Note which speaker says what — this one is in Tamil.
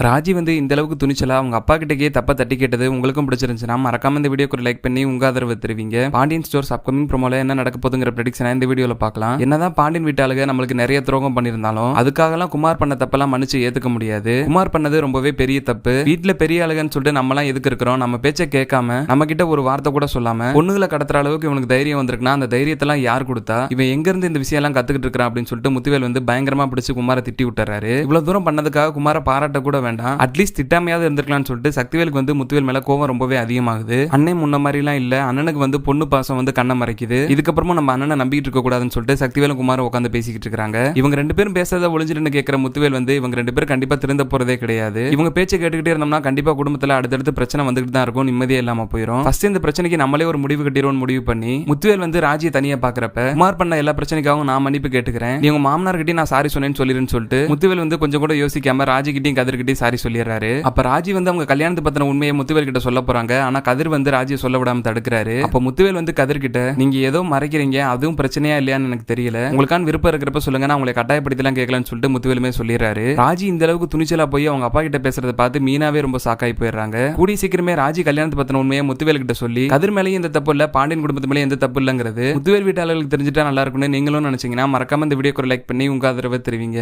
Speaker 1: ராஜி வந்து இந்த அளவுக்கு துணிச்சலா அவங்க அப்பா கிட்டக்கே தப்பா தட்டி கேட்டது உங்களுக்கும் பிடிச்சிருந்துச்சுன்னா மறக்காம இந்த வீடியோக்கு ஒரு லைக் பண்ணி உங்க ஆதரவு தெரிவிங்க. பாண்டியன் ஸ்டோர்ஸ் அப்கமிங் ப்ரோமோல என்ன நடக்க போகுதுங்கிற ப்ரெடிக்ஷனை இந்த வீடியோல பார்க்கலாம். என்னதான் பாண்டியன் வீட்டாளுங்க நம்மளுக்கு நிறைய துரோகம் பண்ணியிருந்தாலும் அதுக்காகலாம் குமார் பண்ண தப்பெல்லாம் மன்னிச்சு ஏத்துக்க முடியாது. குமார் பண்ணது ரொம்பவே பெரிய தப்பு. வீட்டுல பெரிய ஆளுகன்னு சொல்லிட்டு நம்மலாம் எதுக்கு இருக்கிறோம், நம்ம பேச்சை கேட்காம நம்ம கிட்ட ஒரு வார்த்தை கூட சொல்லாம பொண்ணுகளை கடத்துற அளவுக்கு இவனுக்கு தைரியம் வந்திருக்குன்னா அந்த தைரியத்தெல்லாம் யார் கொடுத்தா, இவன் எங்க இருந்து இந்த விஷயம் எல்லாம் கத்துக்கிட்டு இருக்கிறான் அப்படின்னு சொல்லிட்டு முத்துவேல் வந்து பயங்கரமா பிடிச்சு குமாரை திட்டி விட்டுறாரு. இவ்வளவு தூரம் பண்ணதுக்காக குமாரை பாராட்ட கூட வேண்டாம், அட்லீஸ்ட் திட்டாமையாவது இருந்திருக்கலாம்னு சொல்லிட்டு சக்திவேலுக்கு வந்து முத்துவேல் மேல கோவம் ரொம்பவே அதிகமாகுது. அண்ணன் முன்ன மாதிரி எல்லாம் இல்ல, அண்ணனுக்கு வந்து பொண்ணு பாசம் வந்து கண்ணை மறைக்குது, இதுக்கப்புறமா நம்ம அண்ணனை நம்பிட்டு இருக்க கூடாதுன்னு சொல்லிட்டு சக்திவேலும் குமாரும் உட்காந்து பேசிக்கிட்டு இருக்காங்க. இவங்க ரெண்டு பேரும் பேசுறத ஒளிஞ்சிட்டு கேட்கிற முத்துவேல் வந்து இவங்க ரெண்டு பேரும் கண்டிப்பா திருந்த போறதே கிடையாது. இவங்க பேச்சை கேட்டுக்கிட்டே இருந்தோம்னா கண்டிப்பா குடும்பத்துல அடுத்தடுத்து பிரச்சனை வந்துட்டு தான் இருக்கும், நிம்மதியே இல்லாம போயிடும். ஃபர்ஸ்ட் இந்த பிரச்சனைக்கு நம்மளே ஒரு முடிவு கட்டிடுவோம் முடிவு பண்ணி முத்துவேல் வந்து ராஜியை தனியா பாக்குறப்ப குமார் பண்ண எல்லா பிரச்சனைக்காகவும் நான் மன்னிப்பு கேட்டுக்கிறேன், நீ உங்க மாமனார் கிட்டே நான் சாரி சொன்னேன்னு சொல்லிருன்னு சொல்லிட்டு முத்துவேல் வந்து கொஞ்சம் கூட யோசிக்காம ராஜி கிட்டையும் கதிர்கிட்டையும் சாரி சொல்லிடுறாரு. அப்ப ராஜி வந்து அவங்க கல்யாணத்தை பத்தின உண்மையை முத்துவேல் கிட்ட சொல்ல போறாங்க. ஆனா கதிர் வந்து ராஜியை சொல்ல விடாம தடுக்கிறாரு. அப்ப முத்துவேல் வந்து கதிர் கிட்ட நீங்க ஏதோ மறைக்கிறீங்க, அதுவும் பிரச்சனையா இல்லையான்னு எனக்கு தெரியல, உங்களுக்கான விருப்பம் இருக்கிறப்ப சொல்லுங்க, நான் உங்களை கட்டாயப்படுத்தலாம் கேட்கலான்னு சொல்லிட்டு முத்துவேலுமே சொல்லிடுறாரு. ராஜி இந்த அளவுக்கு துணிச்சலா போய் அவங்க அப்பா கிட்ட பேசுறத பார்த்து மீனாவே ரொம்ப ஷாக்காகி போயிடுறாங்க. கூடிய சீக்கிரமே ராஜி கல்யாணத்தை பத்தின உண்மையை முத்துவேல் கிட்ட சொல்லி கதிர் மேலேயும் எந்த தப்பு இல்ல, பாண்டியன் குடும்பத்து மேலே எந்த தப்பு இல்லங்கிறது முத்துவேல் வீட்டாளர்களுக்கு தெரிஞ்சுட்டா நல்லா இருக்கும்னு நீங்களும் நினைச்சீங்கன்னா மறக்காம இந்த வீடியோக்கு ஒரு லைக் பண்ணி உங்க ஆதரவை தெரிவிங்க.